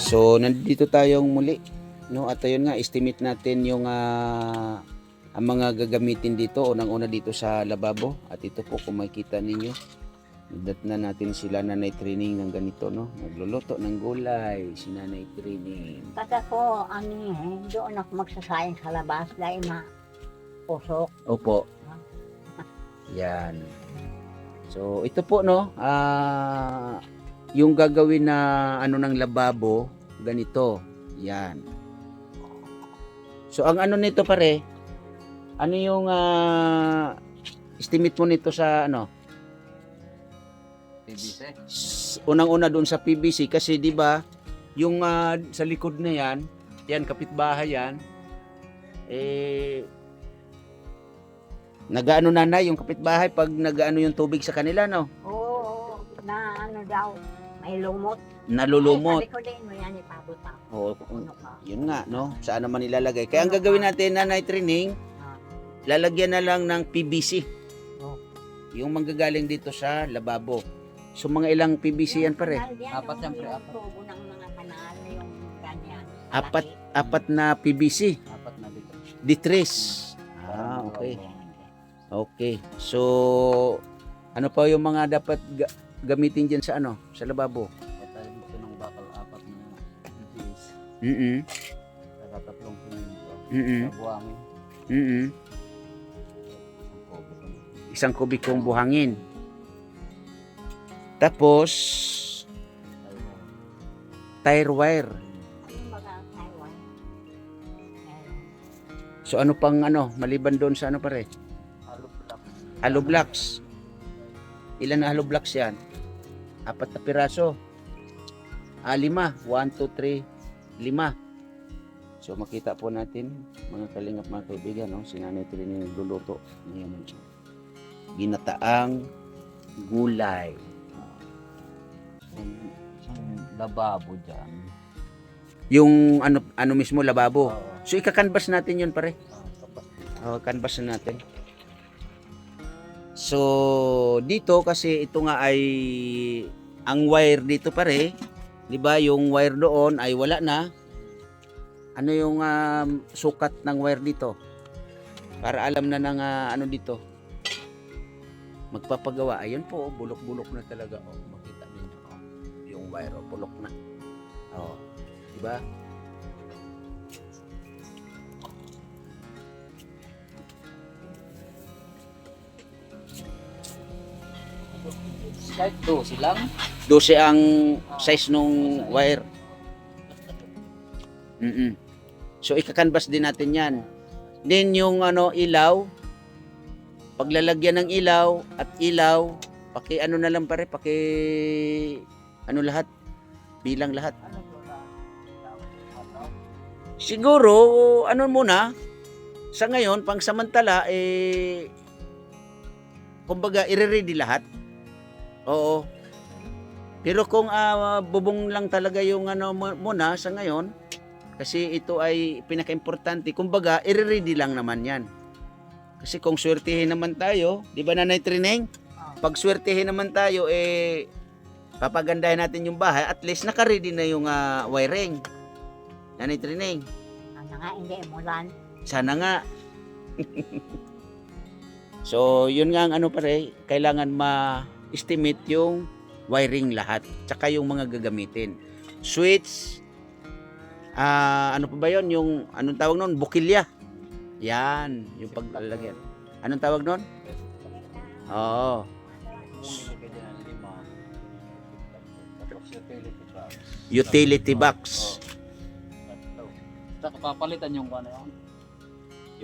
So nandito tayong muli, no? At ayun nga, estimate natin yung ang mga gagamitin dito. Unang-una dito sa lababo, at ito po kung makikita ninyo, nadat na natin sila Nanay Training ng ganito, no? Nagluluto ng gulay si Nanay Training. Kasi ko, doon ako magsasayang sa labas dahil pusok. Opo. Yan. So ito po, no, yung gagawin na ano ng lababo, ganito. Yan. So ang ano nito pare, ano yung estimate mo nito sa ano? PVC. Unang-una doon sa PVC kasi 'di ba, yung sa likod na yan kapitbahay yan, nagaano na yung kapitbahay pag nagaano yung tubig sa kanila, no? Oo, na ano daw, may lumot. Nalulumot. Ay, sabi ko din mo yan, ipabot ako. Oo, Ano ka? yun nga, no? Saan naman ilalagay? Kaya ang gagawin natin, Nanay Training, lalagyan na lang ng PVC. Oh. Yung manggagaling dito sa lababo. So mga ilang PVC yan pare? Apat yan, pre, apat. Tubo ng mga kanal, yung ganyan. Apat na PVC. Apat na dito. Ditris. Okay. Okay. So, ano pa yung mga dapat gamitin dyan sa ano? Sa lababo? Tayo gusto ng bakal, apat na inches. Saka tatlong simento. Sa buhangin. Isang kubikong buhangin. Tapos, tire wire. So ano pang ano, maliban doon sa ano pare? Hollow blocks. Ilan na hollow blocks yan? 4 na piraso. 5. 1, 2, 3, 5. So makita po natin mga kalingap, mga kaibigan, no? Si Nanay Training nagluluto ng ginataang gulay. Isang lababo dyan. Yung ano mismo lababo. Oo. So ika-canvas natin yun pare. Tapat. Canvas na natin. So dito kasi ito nga ay ang wire dito pare, 'di ba? Yung wire doon ay wala na. Ano yung sukat ng wire dito? Para alam na ng ano dito. Magpapagawa. Ayun po, bulok-bulok na talaga. Oh, makita niyo yung wire, bulok na. Oh, 'di ba? Kahit 12 lang. 12 ang size nung wire. So ika-canvas din natin 'yan. Then yung ilaw, paglalagyan ng ilaw at ilaw, paki ano na lang pare, paki ano lahat, bilang lahat. Siguro ano muna sa ngayon pang samantala kumbaga i-ready lahat. Oo. Pero kung bubong lang talaga yung muna sa ngayon, kasi ito ay pinaka-importante, kumbaga i-ready lang naman 'yan. Kasi kung swertihin naman tayo, 'di ba Nanay Training? Pag swertihin naman tayo papagandahin natin yung bahay, at least naka-ready na yung wiring. Nanay Training. Ano nga, hindi mulan. Sana nga. So, yun nga ang pare, kailangan ma-estimate yung wiring lahat, tsaka yung mga gagamitin. Switch, ano pa ba yun? Yung, anong tawag nun? Bukilya. Yan, yung paglalagyan. Anong tawag nun? Oo. Bumili ka dyan ng 5. Tapos utility box. Utility box. Saka papalitan yung ano yun.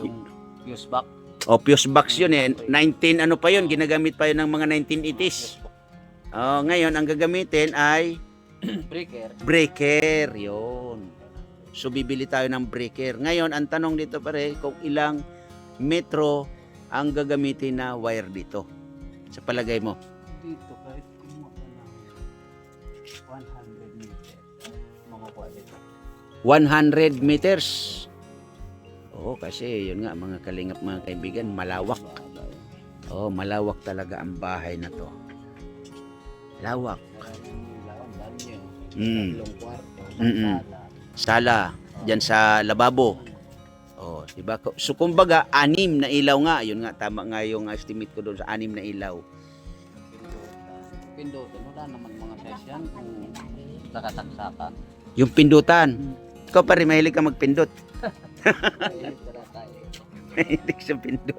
Yung fuse box. O, fuse box yun 19 ano pa yun, ginagamit pa yun ng mga 1980s. Ngayon, ang gagamitin ay Breaker. breaker. Yun. So bibili tayo ng breaker. Ngayon, ang tanong dito pare, kung ilang metro ang gagamitin na wire dito. Sa palagay mo? Dito kahit kumuha ka ng 100 meters, makukuha dito. 100 meters. Oo, kasi yun nga mga kalingap mga kaibigan, malawak. Oo, malawak talaga ang bahay na to. Lawak. Mm. Tatlong kwarto, Mm-mm. sala. Sala, dyan sa lababo. Oh, diba? So kumbaga, 6 na ilaw nga. Yun nga, tama nga yung estimate ko doon sa 6 na ilaw. Pindutan, wala naman mga size yan kung nakataksakan. Yung pindutan. Ikaw pa rin, mahilig ka magpindot. Ay, tara tayo. Mahilig sa pindot.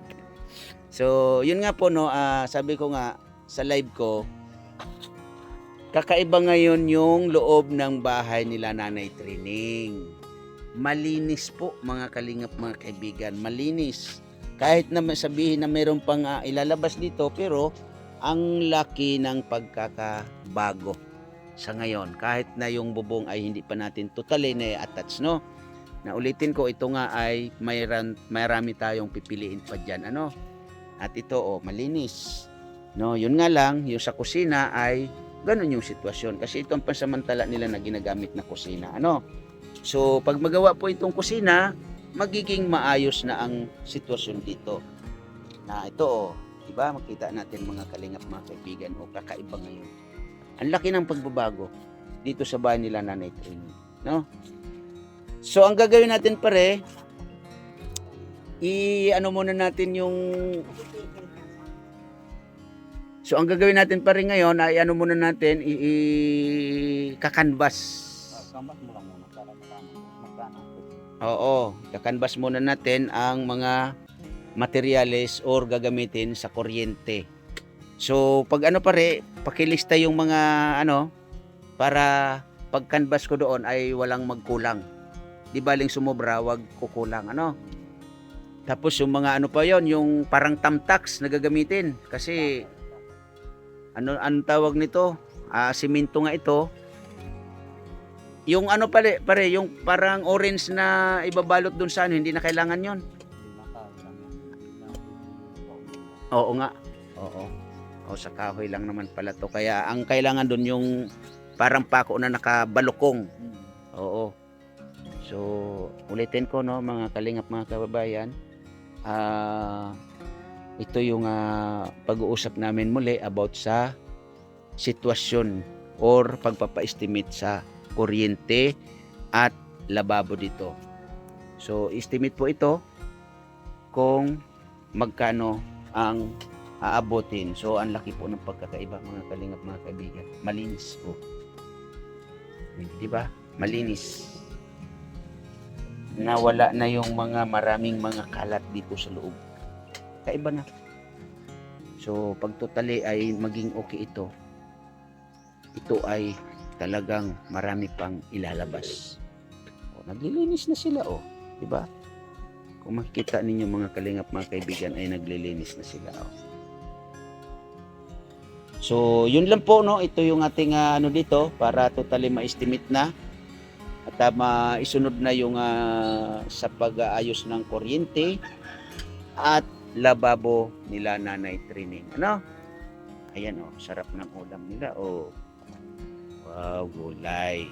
So, yun nga po, no, sabi ko nga sa live ko, kakaiba ngayon yung loob ng bahay nila Nanay Trining. Malinis po mga kalingap mga kaibigan, malinis. Kahit na sabihin na mayroon pang ilalabas dito, pero ang laki ng pagkakabago sa ngayon. Kahit na yung bubong ay hindi pa natin totally na-attach, no? Naulitin ko, ito nga ay marami tayong pipiliin pa dyan, ano? At ito, malinis. No, yun nga lang, yung sa kusina ay ganun yung sitwasyon. Kasi ito ang pansamantala nila na ginagamit na kusina, ano? So, pag magawa po itong kusina, magiging maayos na ang sitwasyon dito. Na ito, diba? Makita natin mga kalingap, mga kaibigan, kakaiba ngayon. Ang laki ng pagbabago dito sa bahay nila Nanay Trining, no? So, ang gagawin natin pare, ano muna natin yung... So, ang gagawin natin pare ngayon ay ano muna natin, kakanvas. Kampas mo lang muna para magkano. Oo, kakanvas muna natin ang mga materyales or gagamitin sa kuryente. So, pag ano pare, pakilista yung mga para pag canvas ko doon ay walang magkulang. Di baling sumobra, wag kukulang, ano? Tapos yung mga pa yon, yung parang tamtax na gagamitin. Kasi, anong tawag nito? Simento nga ito. Yung pare, yung parang orange na ibabalot doon sa hindi na kailangan yon. Oo nga. Oo. O sa kahoy lang naman pala to. Kaya ang kailangan doon yung parang pako na nakabalokong. Oo. So, ulitin ko, no, mga kalingap, mga kababayan. Ito yung pag-uusap namin muli about sa sitwasyon or pagpapa-estimate sa kuryente at lababo dito. So, estimate po ito kung magkano ang aabotin. So, ang laki po ng pagkakaiba, mga kalingap, mga kaibigan. Malinis po. Di ba? Malinis. Nawala na yung maraming mga kalat dito sa loob. Kaiba na. So, pag totally ay maging okay ito ay talagang marami pang ilalabas. Naglilinis na sila, di ba? Kung makikita ninyo mga kalingap, mga kaibigan, ay naglilinis na sila, So, yun lang po, no? Ito yung ating dito para totally ma-estimate na at maisunod na yung sa pag-aayos ng kuryente at lababo nila Nanay Trining. Ano? Ayan, sarap ng ulam nila, Wow, gulay.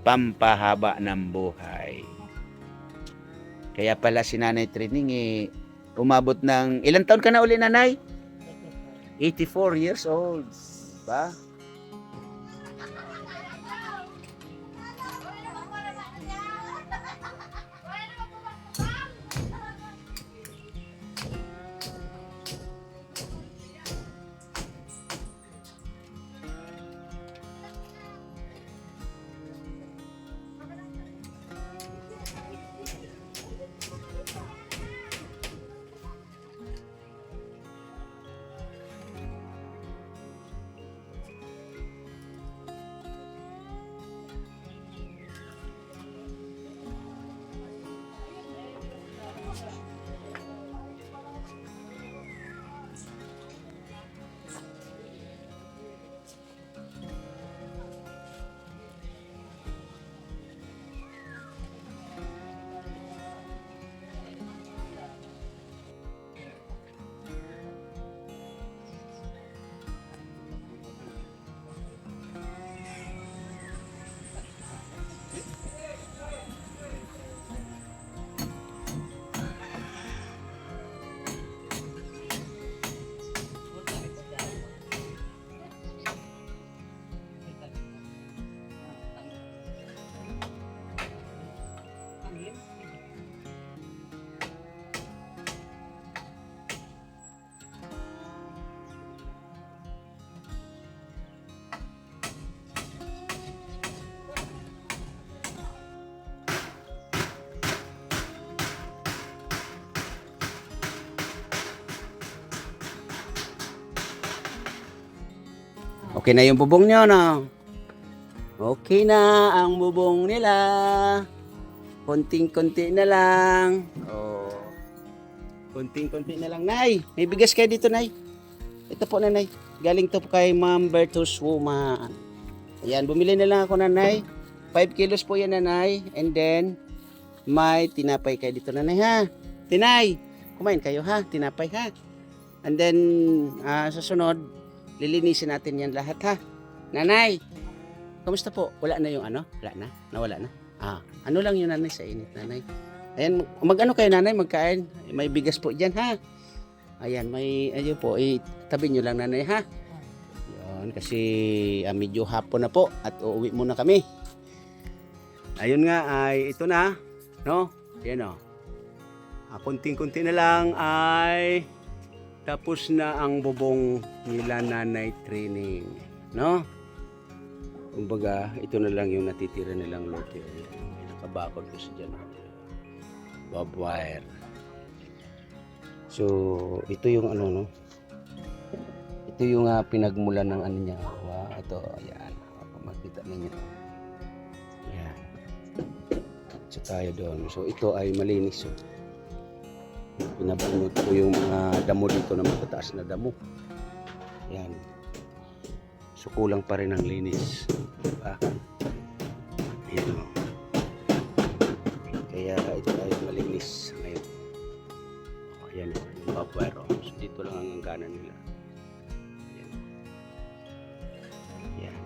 Pampahaba ng buhay. Kaya pala si Nanay Trining umabot ng... Ilang taon ka na uli, Nanay? 84 years old. Ba? Okay na yung bubong nyo, no? Okay na ang bubong nila. Konting-konti na lang. Oh. Konting-konti na lang. Nay, may bigas kayo dito, Nay. Ito po, Nanay. Galing to kay Ma'am Bertus Woman. Ayan, bumili na lang ako, Nanay. 5 kilos po yan, Nanay. And then, may tinapay kayo dito, Nanay, ha? Tinay, kumain kayo, ha? Tinapay, ha? And then, sa sunod, lilinisin natin yan lahat, ha? Nanay, kamusta po? Wala na yung ano? Wala na? Nawala na? Ano lang yung Nanay sa init, Nanay? Ayan, mag-ano kayo, Nanay? Magkain. May bigas po dyan, ha? Ayan, ayun po, tabi nyo lang, Nanay, ha? Yun, kasi medyo hapon na po at uuwi muna kami. Ayun nga, ay ito na, no? Ayan, o. Kunting-kunti na lang ay tapos na ang bubong nila Nanay Training, no? Kumbaga, ito na lang yung natitira nilang lote. May nakabakod ko sa dyan. Barbed wire. So, ito yung ano, no? Ito yung pinagmulan ng ano niya. Wow, ito, ayan. Makita ninyo. Ayan. So, tayo doon. So, ito ay malinis. So, pinabunod ko yung mga damo dito na matataas na damo. Ayan. So, kulang pa rin ang linis. Diba? Ayan. Kaya ito ay malinis ngayon. Ayan. Yung barbed wire. So, dito lang ang hangganan nila. Ayan. Ayan.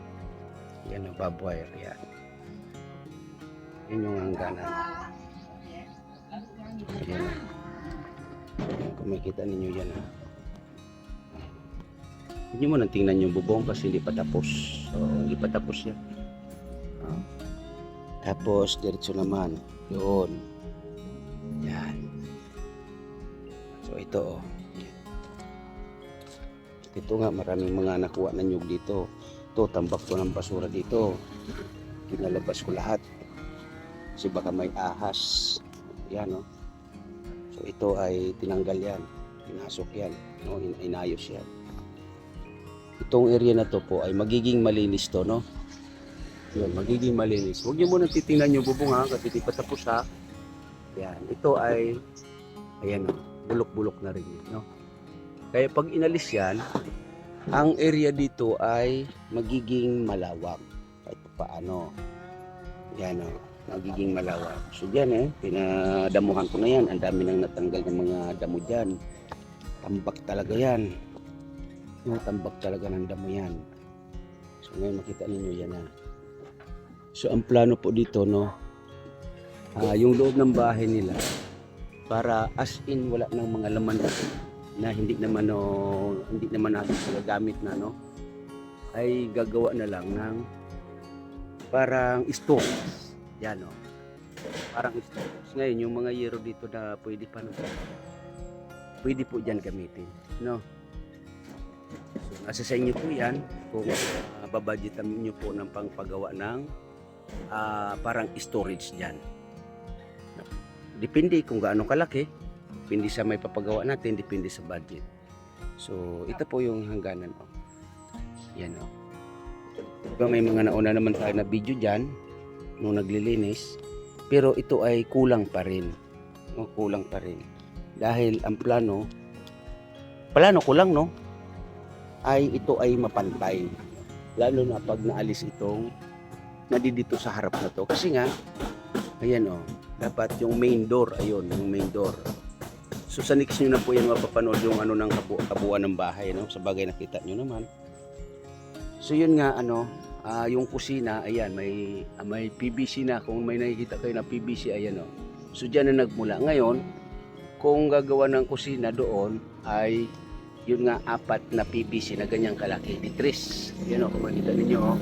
Ayan ang barbed wire. Ayan. Yun yung hangganan. Ayan. Ayan. Kung makikita ninyo yan. Hindi mo nang tingnan yung bubong kasi hindi pa tapos. So, hindi pa tapos yan. Tapos, diretso naman. Doon. Yan. So, ito. Ito nga, maraming mga nakuha na nyug dito. Ito, tambak ko ng basura dito. Kinalabas ko lahat. Kasi baka may ahas. Yan, no? So, ito ay tinanggal yan. Pinasok yan. No? Inayos yan. Itong area na to po ay magiging malinis to, no? Yun, magiging malinis. Huwag niyo muna titingnan yung bubong, ha? Kasi di pa tapos, ha? Yan. Ito ay, ayan, no? Bulok-bulok na rin yun, no? Kaya pag inalis yan, ang area dito ay magiging malawak. Kahit paano. Yan, no? Magiging malawak. So, dyan, pinadamuhan ko na yan. Ang dami nang natanggal ng mga damo dyan. Tambak talaga yan. Tambak talaga ng damo yan. So ngayon makita ninyo yan, ha. So ang plano po dito, no, yung loob ng bahay nila para as in wala ng mga laman na hindi naman natin magagamit na, no, ay gagawa na lang ng parang storage. Yan, no. Parang storage. Ngayon yung mga yero dito na pwede pa, no, pwede po dyan gamitin, no. Nasa sa inyo po yan kung babudgetan nyo po ng pangpagawa ng parang storage dyan. Depende kung gaano kalaki, depende sa may papagawa natin, depende sa budget. So ito po yung hangganan. Yan, o. Diba may mga nauna naman tayo na video dyan nung naglilinis, pero ito ay kulang pa rin. No, kulang pa rin. Dahil ang plano ko lang, no, ay ito ay mapantay, lalo na pag naalis itong nadidito sa harap na to, kasi nga ayan, o, dapat yung main door, ayun yung main door. So sa next nyo na po yan mapapanood yung ano ng kabuuan ng bahay, no, sa bagay nakita nyo naman. So yun nga, ano, yung kusina, ayan, may PVC na. Kung may nakikita kayo na PVC, ayan, o. So dyan na nagmula. Ngayon kung gagawa ng kusina doon ay yun nga, 4 na PVC na ganyang kalaki, ditris. Yan, o, kung makita ninyo, o.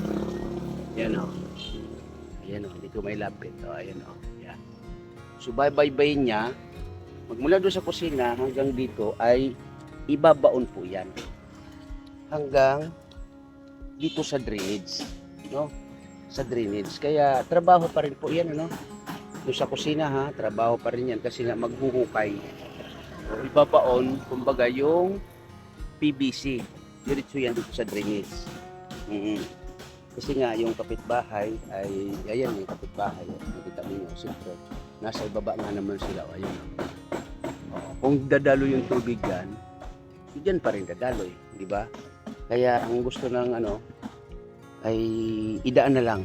Yan, o. Yan, o, hindi ko may lapit, o. Ayan, o. Yan. So bye-bye niya, magmula doon sa kusina hanggang dito ay ibabaon po yan hanggang dito sa drainage, no, sa drainage. Kaya trabaho pa rin po yan, ano, doon sa kusina, ha, trabaho pa rin yan kasi nga maghuhukay. So, ibabaon kumbaga yung PVC diretso yan dito sa drainage. Mm. Kasi nga yung kapitbahay ay ayan yung kapitbahay. Nakita niyo siyempre nasa ibaba nga naman sila. Ayun. Kung dadalo yung tubig diyan pa rin dadaloy, di ba? Kaya ang gusto ng ay idaan na lang,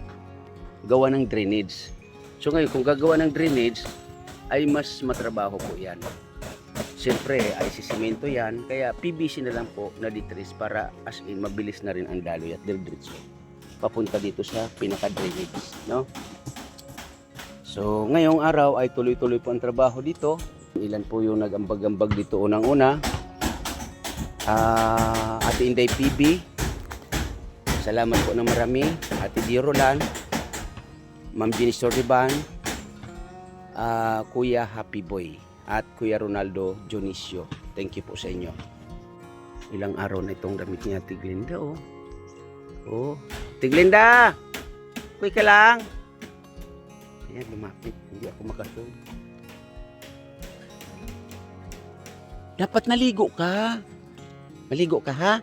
gawa ng drainage. So ngayon, kung gagawa ng drainage, ay mas matrabaho po yan. Siyempre, ay sisimento yan, kaya PVC na lang po na ditris para as in, mabilis na rin ang daloy at diretso papunta dito sa pinaka-drainage, no? So, ngayong araw ay tuloy-tuloy po ang trabaho dito. Ilan po yung nag-ambag-ambag dito unang-una. Ate Inday PB, salamat po na marami. Ate Di Roland, Ma'am Jenny Sorriban, Kuya Happy Boy, at Kuya Ronaldo Dionisio. Thank you po sa inyo. Ilang araw na itong damit niya, Tiglinda, oh. Oh, Tiglinda! Kuy ka lang. Ayan, lumapit. Hindi ako makasunod. Dapat naligo ka. Maligo ka, ha?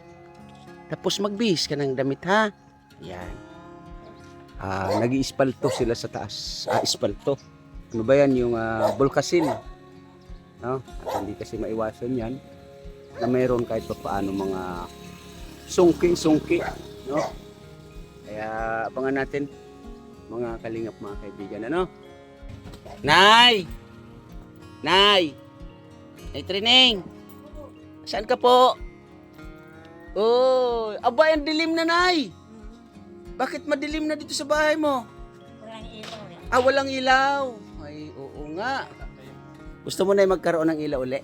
Tapos magbihis ka ng damit, ha? Yan. Nag-iispalto sila sa taas. Ispalto. Ano ba yan? Yung bulkasin. No? At hindi kasi maiwasan yan na mayroon kahit pa paano mga sungki. No? Kaya abangan natin mga kalingap, mga kaibigan. Ano? Nay! Nay! Nay Trining! Saan ka po? Oh, aba, ang dilim na, Nay. Bakit madilim na dito sa bahay mo? Walang ilaw eh. Walang ilaw. Ay, oo nga. Gusto mo, Nay, magkaroon ng ilaw uli?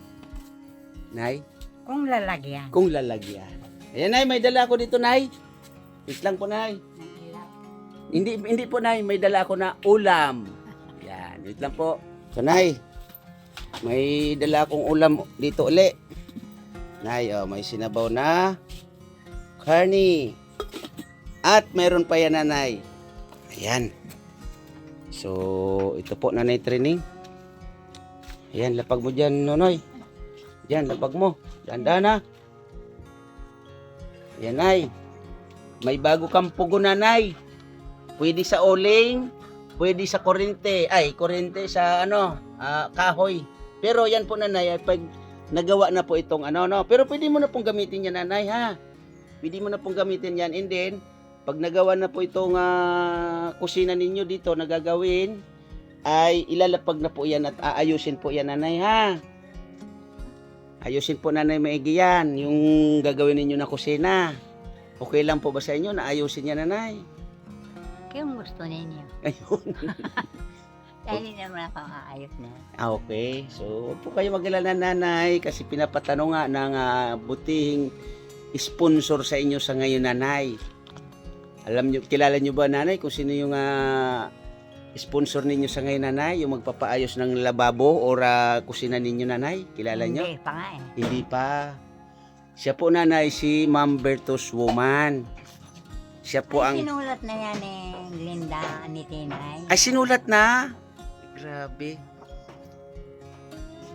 Nay? Kung lalagyan. Kung lalagyan. Ayan, Nay, may dala ako dito, Nay. Wait lang po, Nay. Ng ilaw. Hindi po, Nay, may dala ako na ulam. Yan, wait lang po. So, Nay, may dala akong ulam dito uli. Nay, may sinabaw na karni. At meron pa yan, Nanay. Ayan. So, ito po, Nanay Training. Ayan, lapag mo dyan, Nonoy. Diyan, lapag mo. Dahan-dahan na. Ayan, Nay. May bago kang pugo, Nanay. Pwede sa uling, pwede sa kurente. Kurente sa kahoy. Pero yan po, Nanay, pag nagawa na po itong pero pwede mo na pong gamitin yan, Nanay, ha? Pwede mo na pong gamitin yan. And then, pag nagawa na po itong kusina ninyo dito na gagawin, ay ilalapag na po yan at aayusin po yan, Nanay, ha? Ayusin po, Nanay, maigi yan, yung gagawin ninyo na kusina. Okay lang po ba sa inyo na ayusin yan, Nanay? Kung gusto ninyo. Ayun. Kaya hindi naman ako aayos na. Okay. So, huwag po kayo mag-alala, Nanay, kasi pinapatanong nga ng butihing sponsor sa inyo sa ngayon, Nanay. Alam nyo, kilala nyo ba, Nanay, kung sino yung sponsor ninyo sa ngayon, Nanay? Yung magpapaayos ng lababo o kusina ninyo, Nanay? Kilala nyo? Hindi pa nga eh. Hindi pa. Siya po, Nanay, si Ma'am Bertos Woman. Siya po Ay, ang... sinulat na yan eh, Linda ni Tinay. Ay, sinulat na? Grabe.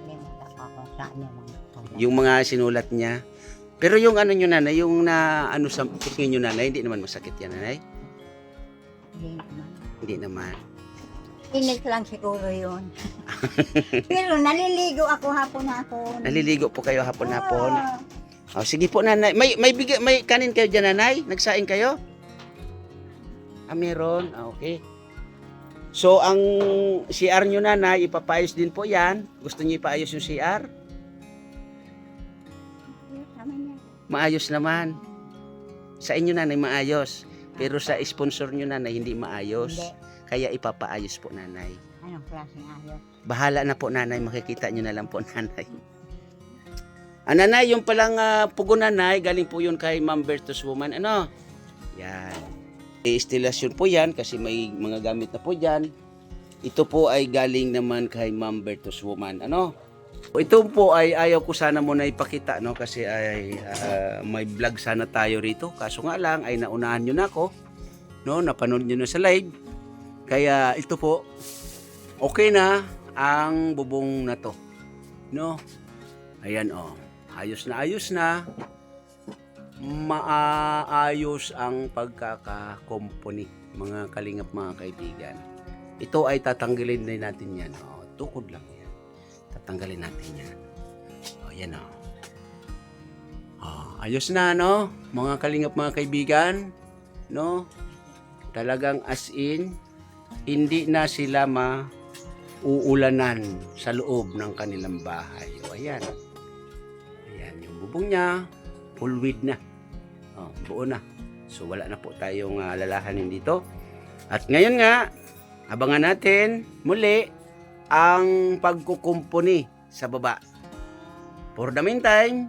Limutan ko kung saan yung mga sulat. Yung mga sinulat niya. Pero yung nyo, Nanay, yung sa kusingin nyo, Nanay, hindi naman masakit yan, Nanay? Hindi naman. Hindi naman. Init lang siguro yun. Pero naliligo ako hapon-hapon. Naliligo po kayo hapon-hapon. Ah, Sige po, Nanay. May kanin kayo dyan, Nanay? Nagsaing kayo? Meron. Okay. So, ang CR nyo, Nanay, ipapayos din po yan. Gusto nyo ipaayos yung CR? tama niya. Maayos naman. Sa inyo, Nanay, maayos. Pero sa sponsor nyo, Nanay, hindi maayos. Hindi. Kaya ipapaayos po, Nanay. Anong klaseng ayos? Bahala na po, Nanay. Makikita nyo na lang po, Nanay. Nanay, yung palang pugo, Nanay, galing po yun kay Ma'am Bertos Woman. Yan. Instalasyon po yan kasi may mga gamit na po dyan. Ito po ay galing naman kay Ma'am Bertos Woman. Ito po ay ayaw ko sana muna ipakita, no? Kasi ay may vlog sana tayo rito. Kaso nga lang ay naunahan nyo na ako, no? Napanood nyo na sa live. Kaya ito po, okay na ang bubong na to, no? Ayan, ayos na ayos na. maayos ang pagkakakomponi, mga kalingap, mga kaibigan. Ito ay tatanggalin din natin yan. Tukod lang yan. Tatanggalin natin yan. Yan o. Ayos na, no? Mga kalingap, mga kaibigan. No? Talagang as in, hindi na sila mauulanan sa loob ng kanilang bahay. Ayan. Ayan yung bubong niya. Full width na. Buo na. So wala na po tayong lalahanin dito. At ngayon nga, abangan natin muli ang pagkukumpuni sa baba. For the meantime,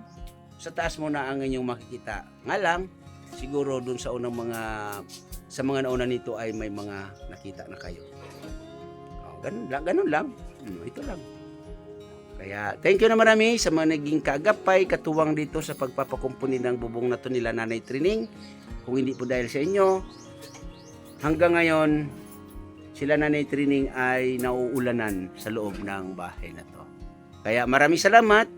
sa taas muna ang inyong makikita. Nga lang, siguro dun sa unang sa mga nauna nito ay may mga nakita na kayo. Ganun lang. Ito lang. Kaya, thank you na marami sa mga naging kaagapay, katuwang dito sa pagpapakumpuni ng bubong na to nila Nanay Trining. Kung hindi po dahil sa inyo, hanggang ngayon, sila Nanay Trining ay nauulanan sa loob ng bahay na to. Kaya maraming salamat,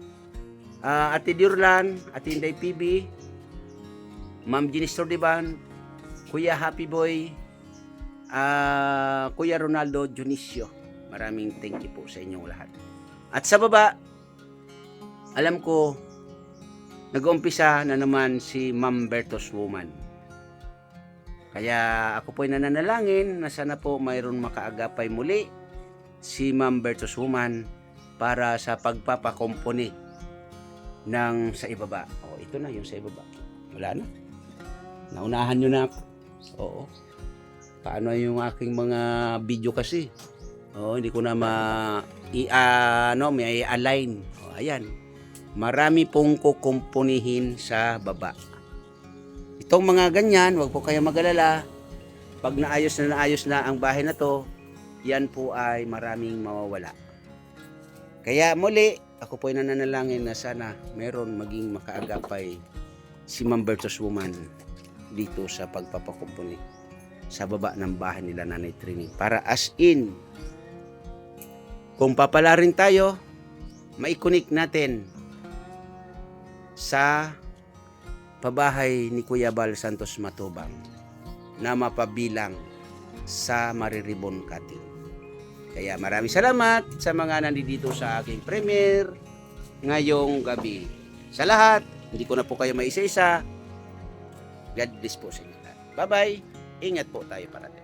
Ate Diorlan, Ate Inday PB, Ma'am Ginistor Diban, Kuya Happy Boy, Kuya Ronaldo Junicio. Maraming thank you po sa inyong lahat. At sa baba, alam ko, nag-uumpisa na naman si Ma'am Bertos Woman. Kaya ako po'y nananalangin na sana po mayroon makaagapay muli si Ma'am Bertos Woman para sa pagpapakomponi ng sa ibaba. Ito na yung sa ibaba. Wala na. Naunahan nyo na ako. Oo. Paano yung aking mga video kasi? Hindi ko na may align. Ayan. Marami pong kukumpunihin sa baba. Itong mga ganyan, wag po kayo mag-alala. Pag naayos na ang bahay na to, yan po ay maraming mawawala. Kaya muli, ako po ay nananalangin na sana meron maging makaagapay si Ma'am Bertos Woman dito sa pagpapakumpuni sa baba ng bahay nila Nanay Trining. Para as in, kung papala rin tayo, maikonik natin sa pabahay ni Kuya Bal Santos Matubang na mapabilang sa Mariribon Cutting. Kaya maraming salamat sa mga nandito sa aking premiere ngayong gabi. Sa lahat, hindi ko na po kayo maisa-isa. God bless po sa inyo lahat. Bye-bye. Ingat po tayo parating.